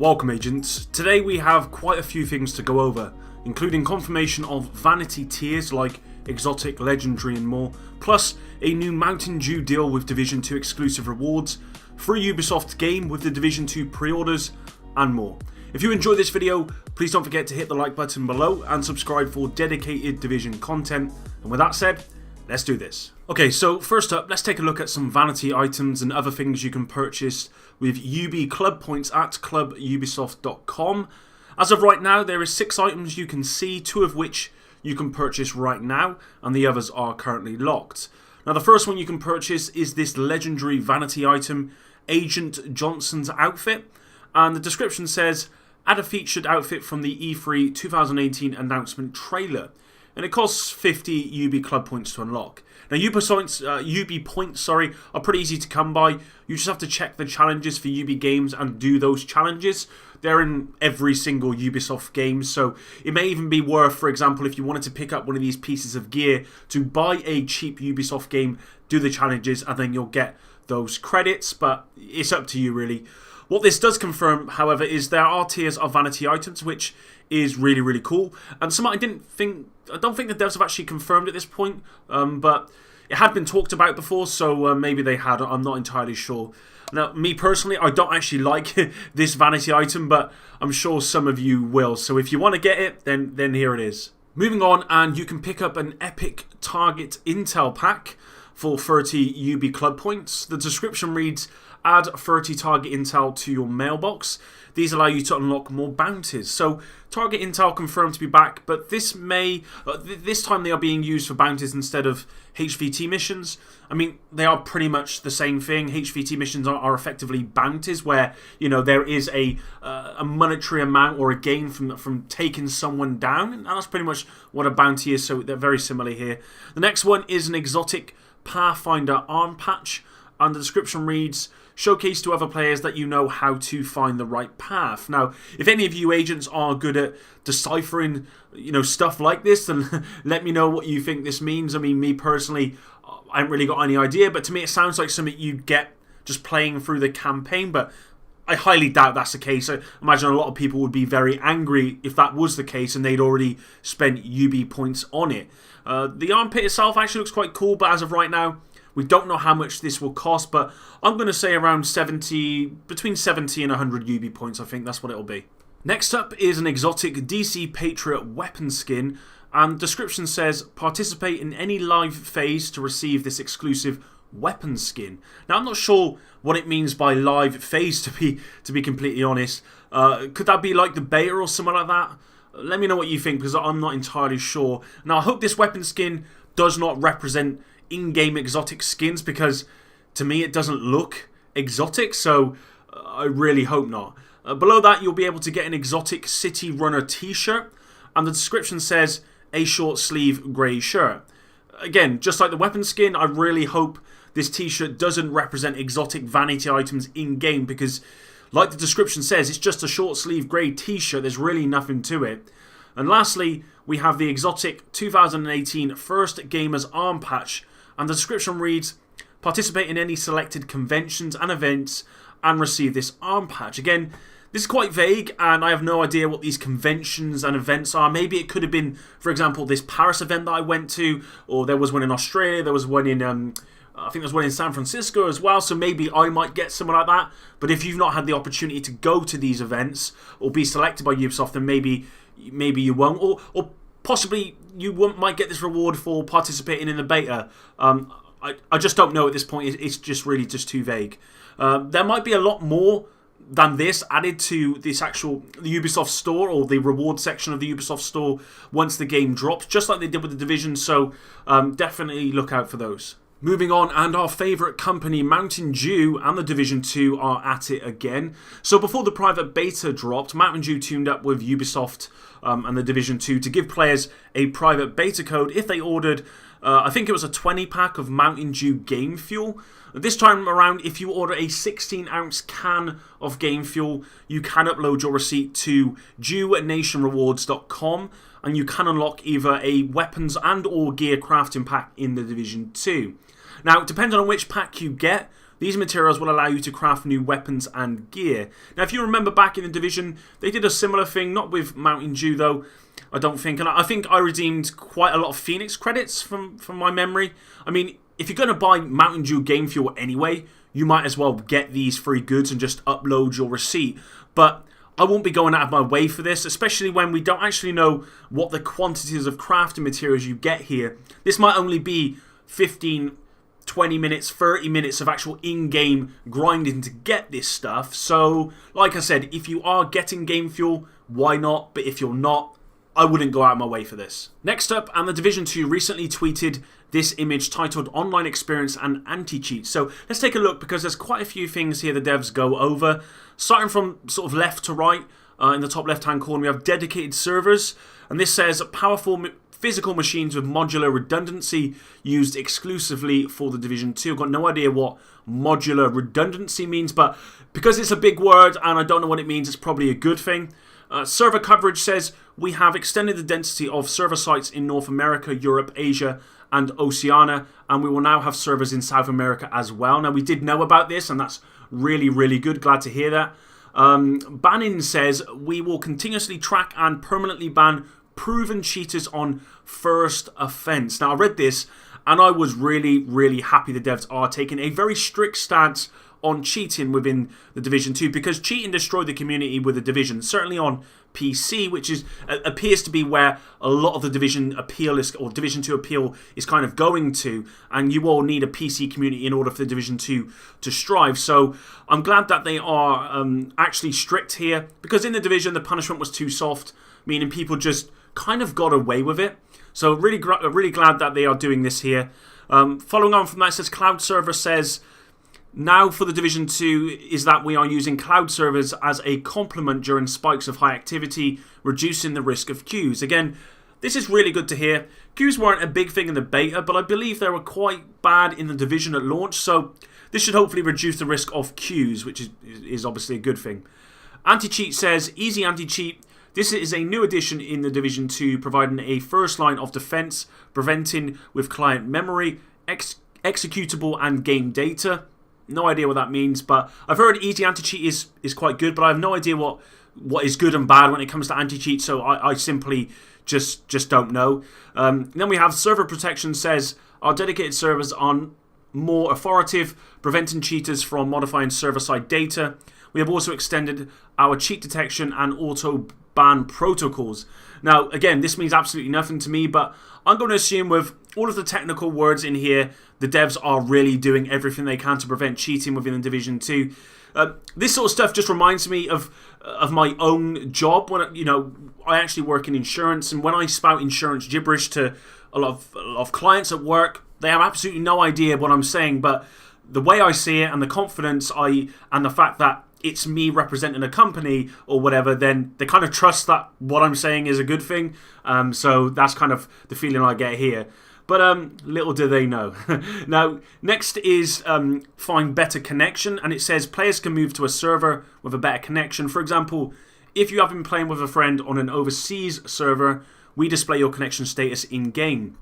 Welcome agents. Today we have quite a few things to go over, including confirmation of Vanity tiers like exotic, legendary and more, plus a new Mountain Dew deal with Division 2 exclusive rewards, free Ubisoft game with the Division 2 pre-orders and more. If you enjoyed this video, please don't forget to hit the like button below and subscribe for dedicated Division content. And with that said, let's do this. Okay, so first up, let's take a look at some Vanity items and other things you can purchase with UB Club points at clububisoft.com. As of right now, there is 6 items you can see, 2 of which you can purchase right now, and the others are currently locked. Now, the first one you can purchase is this legendary Vanity item, Agent Johnson's outfit, and the description says, add a featured outfit from the E3 2018 announcement trailer. And it costs 50 UB Club points to unlock. Now, UB points are pretty easy to come by. You just have to check the challenges for UB games and do those challenges. They're in every single Ubisoft game, so it may even be worth, for example, if you wanted to pick up one of these pieces of gear, to buy a cheap Ubisoft game, do the challenges, and then you'll get those credits, but it's up to you really. What this does confirm, however, is there are tiers of Vanity items, which is really, really cool. And some I don't think the devs have actually confirmed at this point, but it had been talked about before, so maybe they had. I'm not entirely sure. Now, me personally, I don't actually like this Vanity item, but I'm sure some of you will. So if you want to get it, then here it is. Moving on, and you can pick up an epic target intel pack for 30 UB Club points. The description reads, add 30 target intel to your mailbox. These allow you to unlock more bounties. So target intel confirmed to be back, but this time they are being used for bounties instead of HVT missions. I mean, they are pretty much the same thing. HVT missions are effectively bounties where, you know, there is a monetary amount or a gain from taking someone down, and that's pretty much what a bounty is, so they're very similar here. The next one is an exotic Pathfinder arm patch, and the description reads, showcase to other players that you know how to find the right path. Now, if any of you agents are good at deciphering, you know, stuff like this, then let me know what you think this means. I mean, me personally, I haven't really got any idea, but to me it sounds like something you'd get just playing through the campaign, but I highly doubt that's the case. I imagine a lot of people would be very angry if that was the case and they'd already spent UB points on it. The armpit itself actually looks quite cool, but as of right now, we don't know how much this will cost, but I'm going to say around between 70 and 100 UB points. I think that's what it'll be. Next up is an exotic DC Patriot weapon skin, and the description says, participate in any live phase to receive this exclusive weapon skin. Now, I'm not sure what it means by live phase, to be completely honest. Could that be like the beta or something like that? Let me know what you think, because I'm not entirely sure. Now, I hope this weapon skin does not represent in-game exotic skins, because to me it doesn't look exotic, so I really hope not. Below that, you'll be able to get an exotic City Runner t-shirt, and the description says a short sleeve grey shirt. Again, just like the weapon skin, I really hope this t-shirt doesn't represent exotic Vanity items in-game, because like the description says, it's just a short sleeve grey t-shirt. There's really nothing to it. And lastly, we have the exotic 2018 First Gamers arm patch, and the description reads, participate in any selected conventions and events and receive this arm patch. Again, this is quite vague, and I have no idea what these conventions and events are. Maybe it could have been, for example, this Paris event that I went to, or there was one in Australia, there was one in, I think there was one in San Francisco as well, so maybe I might get something like that. But if you've not had the opportunity to go to these events or be selected by Ubisoft, then maybe you won't, or possibly you might get this reward for participating in the beta. I just don't know at this point. It's just really just too vague. There might be a lot more than this added to this the Ubisoft store, or the reward section of the Ubisoft store, once the game drops, just like they did with the Division, so definitely look out for those. Moving on, and our favourite company, Mountain Dew and the Division 2 are at it again. So before the private beta dropped, Mountain Dew teamed up with Ubisoft and the Division 2 to give players a private beta code if they ordered, I think it was a 20 pack of Mountain Dew Game Fuel. This time around, if you order a 16-ounce can of Game Fuel, you can upload your receipt to dewnationrewards.com, and you can unlock either a weapons and or gear crafting pack in the Division 2. Now, depending on which pack you get, These materials will allow you to craft new weapons and gear. Now, if you remember back in the Division, they did a similar thing, not with Mountain Dew though, I don't think. And I think I redeemed quite a lot of Phoenix credits from my memory. I mean, if you're going to buy Mountain Dew game fuel anyway, you might as well get these free goods and just upload your receipt. But I won't be going out of my way for this, especially when we don't actually know what the quantities of crafting materials you get here. This might only be 15, 20 minutes, 30 minutes of actual in-game grinding to get this stuff. So, like I said, if you are getting game fuel, why not? But if you're not, I wouldn't go out of my way for this. Next up, and the Division 2 recently tweeted this image titled Online Experience and Anti-Cheat. So let's take a look, because there's quite a few things here the devs go over. Starting from sort of left to right, in the top left-hand corner, we have dedicated servers. And this says powerful physical machines with modular redundancy used exclusively for the Division 2. I've got no idea what modular redundancy means, but because it's a big word and I don't know what it means, it's probably a good thing. Server coverage says we have extended the density of server sites in North America, Europe, Asia and Oceania, and we will now have servers in South America as well. Now, we did know about this, and that's really, really good. Glad to hear that. Banning says we will continuously track and permanently ban proven cheaters on first offense. Now, I read this and I was really, really happy the devs are taking a very strict stance on cheating within the Division 2, because cheating destroyed the community with the Division, certainly on PC, which is appears to be where a lot of the Division appeal is, or Division 2 appeal is kind of going to, and you all need a PC community in order for the Division 2 to strive. So I'm glad that they are actually strict here, because in the Division the punishment was too soft, meaning people just kind of got away with it. So really glad that they are doing this here. Following on from that, it says Cloud Server says now for the Division 2 is that we are using cloud servers as a complement during spikes of high activity, reducing the risk of queues. Again, this is really good to hear. Queues weren't a big thing in the beta, but I believe they were quite bad in the Division at launch, so this should hopefully reduce the risk of queues, which is obviously a good thing. Anti-Cheat says, easy anti-cheat. This is a new addition in the Division 2, providing a first line of defense, preventing with client memory, executable and game data. No idea what that means, but I've heard easy anti-cheat is quite good, but I have no idea what is good and bad when it comes to anti-cheat, so I simply just don't know. Then we have server protection says our dedicated servers are more authoritative, preventing cheaters from modifying server-side data. We have also extended our cheat detection and auto ban protocols. Now, again, this means absolutely nothing to me, but I'm going to assume with all of the technical words in here, the devs are really doing everything they can to prevent cheating within the Division 2. This sort of stuff just reminds me of my own job. When I actually work in insurance, and when I spout insurance gibberish to a lot of clients at work, they have absolutely no idea what I'm saying. But the way I see it, and the confidence and the fact that it's me representing a company or whatever, then they kind of trust that what I'm saying is a good thing. So that's kind of the feeling I get here. But little do they know. Now, next is find better connection. And it says players can move to a server with a better connection. For example, if you have been playing with a friend on an overseas server, we display your connection status in-game.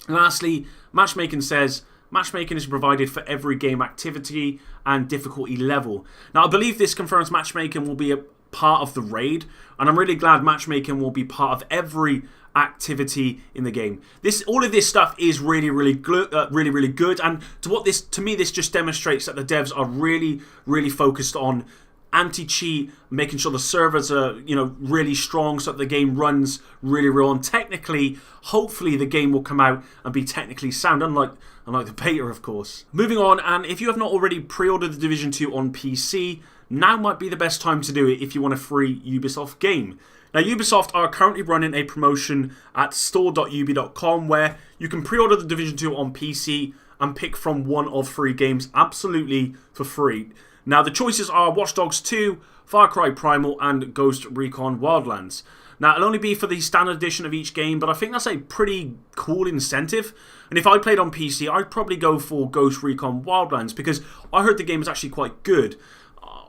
Lastly, matchmaking says matchmaking is provided for every game activity and difficulty level. Now, I believe this confirms matchmaking will be a part of the raid, and I'm really glad matchmaking will be part of every activity in the game. All of this stuff is really good, and to me this just demonstrates that the devs are really focused on anti-cheat, making sure the servers are really strong so that the game runs really well, and technically, hopefully the game will come out and be technically sound, unlike the beta, of course. Moving on, and if you have not already pre-ordered the Division 2 on PC, now might be the best time to do it if you want a free Ubisoft game. Now, Ubisoft are currently running a promotion at store.ubi.com where you can pre-order the Division 2 on PC and pick from one of 3 games absolutely for free. Now, the choices are Watch Dogs 2, Far Cry Primal, and Ghost Recon Wildlands. Now, it'll only be for the standard edition of each game, but I think that's a pretty cool incentive. And if I played on PC, I'd probably go for Ghost Recon Wildlands, because I heard the game is actually quite good.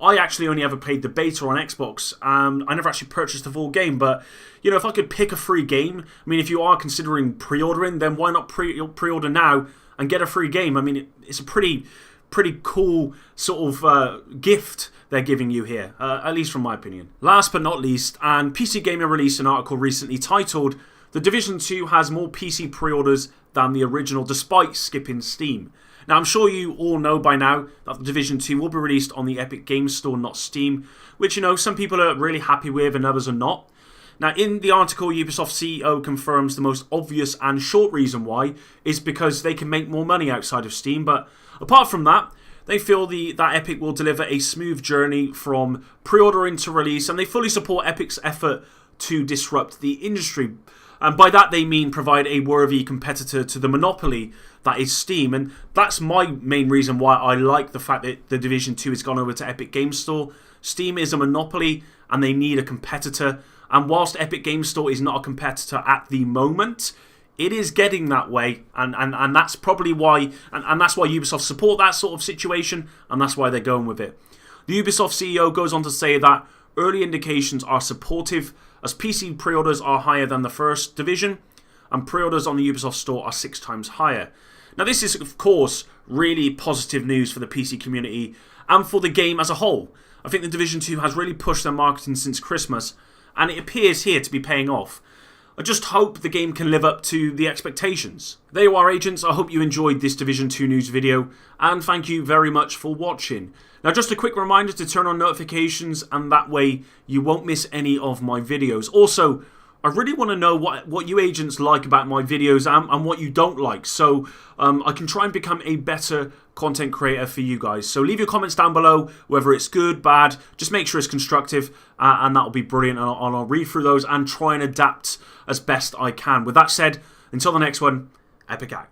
I actually only ever played the beta on Xbox. I never actually purchased the full game, but if I could pick a free game, I mean, if you are considering pre-ordering, then why not pre-order now and get a free game? I mean, it's a pretty pretty cool sort of gift they're giving you here, at least from my opinion. Last but not least, and PC Gamer released an article recently titled "The Division 2 has more PC pre-orders than the original despite skipping Steam." Now, I'm sure you all know by now that The Division 2 will be released on the Epic Games Store, not Steam, which, some people are really happy with and others are not. Now, in the article, Ubisoft CEO confirms the most obvious and short reason why is because they can make more money outside of Steam, but apart from that, they feel that Epic will deliver a smooth journey from pre-ordering to release, and they fully support Epic's effort to disrupt the industry. And by that they mean provide a worthy competitor to the monopoly that is Steam. And that's my main reason why I like the fact that The Division 2 has gone over to Epic Games Store. Steam is a monopoly and they need a competitor. And whilst Epic Games Store is not a competitor at the moment, it is getting that way, and that's probably why, and that's why Ubisoft support that sort of situation, and that's why they're going with it. The Ubisoft CEO goes on to say that early indications are supportive, as PC pre-orders are higher than the first Division, and pre-orders on the Ubisoft store are 6 times higher. Now, this is, of course, really positive news for the PC community and for the game as a whole. I think The Division 2 has really pushed their marketing since Christmas, and it appears here to be paying off. I just hope the game can live up to the expectations. There you are, agents. I hope you enjoyed this Division 2 news video, and thank you very much for watching. Now, just a quick reminder to turn on notifications, and that way you won't miss any of my videos. Also, I really want to know what you agents like about my videos and what you don't like, so I can try and become a better content creator for you guys. So leave your comments down below, whether it's good, bad, just make sure it's constructive, and that'll be brilliant, and I'll read through those and try and adapt as best I can. With that said, until the next one, Epic out.